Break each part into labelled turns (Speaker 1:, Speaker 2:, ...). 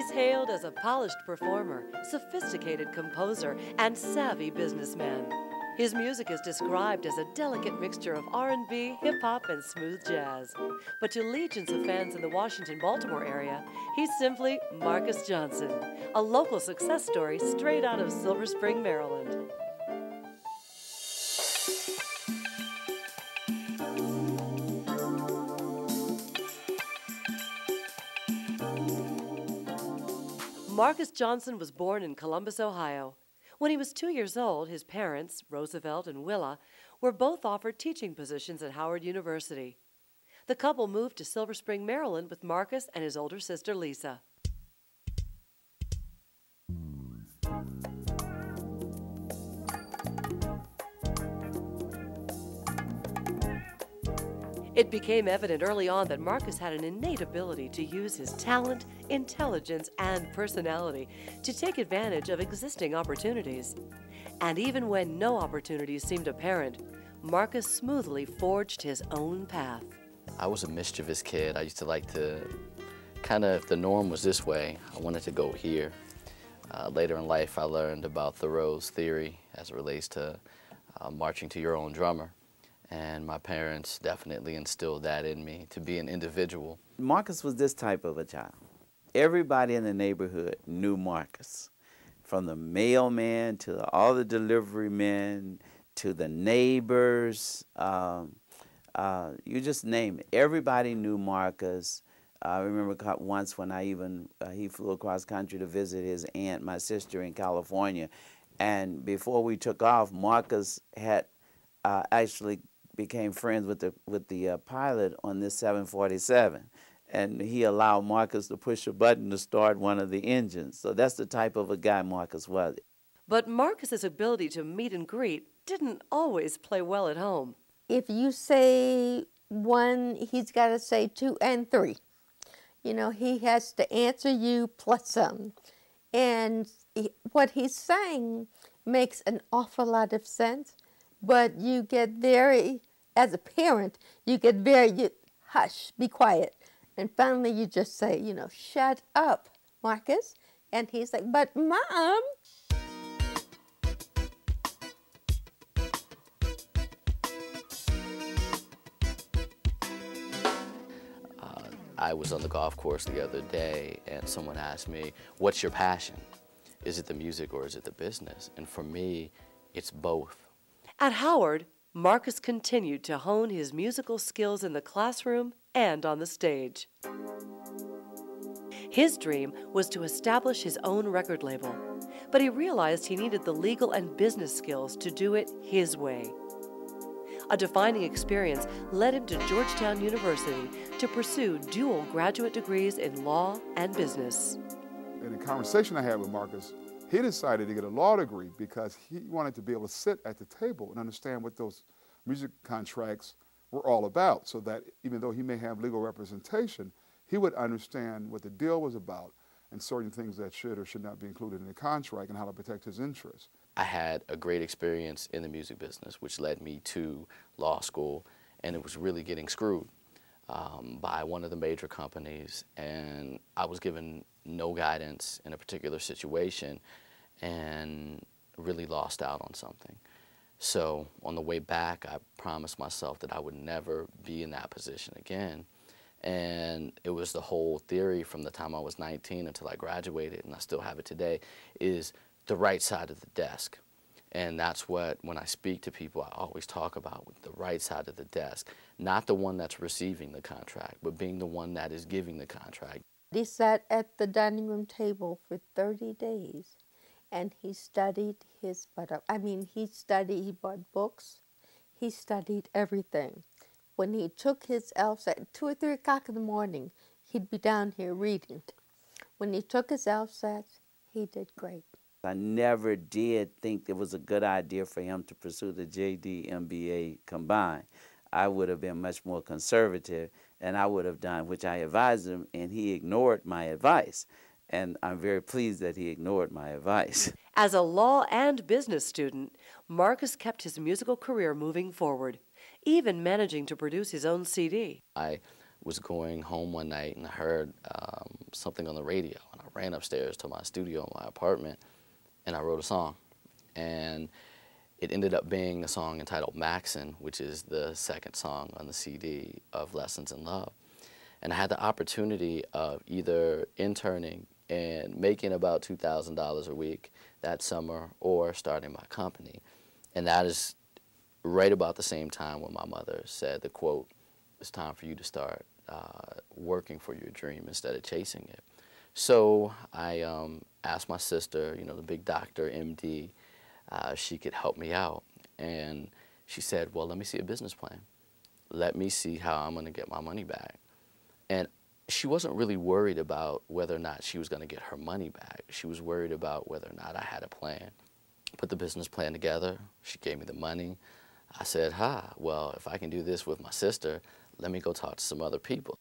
Speaker 1: He's hailed as a polished performer, sophisticated composer, and savvy businessman. His music is described as a delicate mixture of R&B, hip-hop, and smooth jazz. But to legions of fans in the Washington-Baltimore area, he's simply Marcus Johnson, a local success story straight out of Silver Spring, Maryland. Marcus Johnson was born in Columbus, Ohio. When he was 2 years old, his parents, Roosevelt and Willa, were both offered teaching positions at Howard University. The couple moved to Silver Spring, Maryland with Marcus and his older sister, Lisa. It became evident early on that Marcus had an innate ability to use his talent, intelligence, and personality to take advantage of existing opportunities. And even when no opportunities seemed apparent, Marcus smoothly forged his own path.
Speaker 2: I was a mischievous kid. I used to like to if the norm was this way, I wanted to go here. Later in life, I learned about Thoreau's theory as it relates to marching to your own drummer. And my parents definitely instilled that in me, to be an individual.
Speaker 3: Marcus was this type of a child. Everybody in the neighborhood knew Marcus, from the mailman to all the delivery men to the neighbors. You just name it. Everybody knew Marcus. I remember once when he flew across country to visit his aunt, my sister, in California. And before we took off, Marcus had actually became friends with the pilot on this 747, and he allowed Marcus to push a button to start one of the engines. So that's the type of a guy Marcus was.
Speaker 1: But Marcus's ability to meet and greet didn't always play well at home.
Speaker 4: If you say one, he's got to say 2 and 3. You know, he has to answer you plus some. And what he's saying makes an awful lot of sense. But you get very, as a parent, you get very, hush, be quiet. And finally you just say, you know, shut up, Marcus. And he's like, but Mom.
Speaker 2: I was on the golf course the other day and someone asked me, what's your passion? Is it the music or is it the business? And for me, it's both.
Speaker 1: At Howard, Marcus continued to hone his musical skills in the classroom and on the stage. His dream was to establish his own record label, but he realized he needed the legal and business skills to do it his way. A defining experience led him to Georgetown University to pursue dual graduate degrees in law and business.
Speaker 5: In a conversation I had with Marcus, he decided to get a law degree because he wanted to be able to sit at the table and understand what those music contracts were all about, so that even though he may have legal representation, he would understand what the deal was about and certain things that should or should not be included in the contract and how to protect his interests.
Speaker 2: I had a great experience in the music business, which led me to law school, and it was really getting screwed by one of the major companies, and I was given no guidance in a particular situation and really lost out on something. So on the way back, I promised myself that I would never be in that position again. And it was the whole theory from the time I was 19 until I graduated, and I still have it today, is the right side of the desk. And that's what, when I speak to people, I always talk about, with the right side of the desk. Not the one that's receiving the contract, but being the one that is giving the contract.
Speaker 4: He sat at the dining room table for 30 days, and he studied his butt up. I mean, he bought books, he studied everything. When he took his LSAT, 2 or 3 o'clock in the morning, he'd be down here reading. When he took his LSAT, he did great.
Speaker 3: I never did think it was a good idea for him to pursue the JD MBA combined. I would have been much more conservative, and I would have done, which I advised him, and he ignored my advice. And I'm very pleased that he ignored my advice.
Speaker 1: As a law and business student, Marcus kept his musical career moving forward, even managing to produce his own CD.
Speaker 2: I was going home one night and I heard something on the radio, and I ran upstairs to my studio in my apartment, and I wrote a song. And it ended up being a song entitled Maxin, which is the second song on the CD of Lessons in Love. And I had the opportunity of either interning and making about $2,000 a week that summer or starting my company. And that is right about the same time when my mother said the quote, "It's time for you to start working for your dream instead of chasing it." So I asked my sister, you know, the big doctor, MD, she could help me out. And she said, well, let me see a business plan. Let me see how I'm going to get my money back. And she wasn't really worried about whether or not she was going to get her money back. She was worried about whether or not I had a plan. Put the business plan together. She gave me the money. I said, well, if I can do this with my sister, let me go talk to some other people.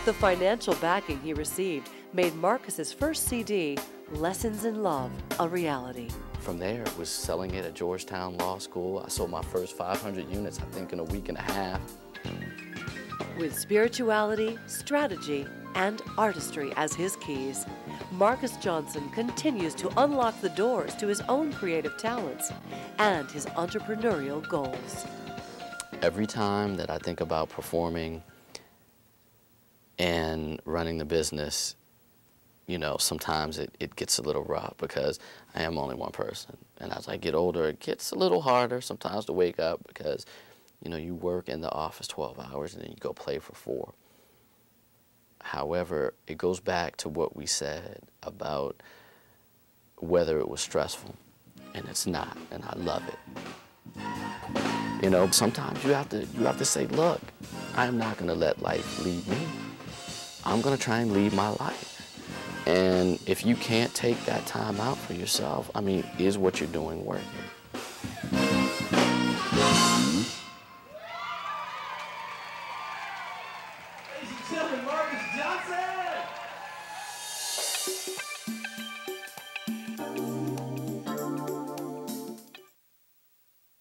Speaker 1: The financial backing he received made Marcus's first CD, Lessons in Love, a reality.
Speaker 2: From there, it was selling it at Georgetown Law School. I sold my first 500 units, I think, in a week and a half.
Speaker 1: With spirituality, strategy, and artistry as his keys, Marcus Johnson continues to unlock the doors to his own creative talents and his entrepreneurial goals.
Speaker 2: Every time that I think about performing and running the business, you know, sometimes it gets a little rough because I am only one person. And as I get older, it gets a little harder sometimes to wake up because, you know, you work in the office 12 hours and then you go play for 4. However, it goes back to what we said about whether it was stressful, and it's not, and I love it. You know, sometimes you have to say, look, I am not going to let life lead me. I'm going to try and lead my life. And if you can't take that time out for yourself, I mean, is what you're doing worth it?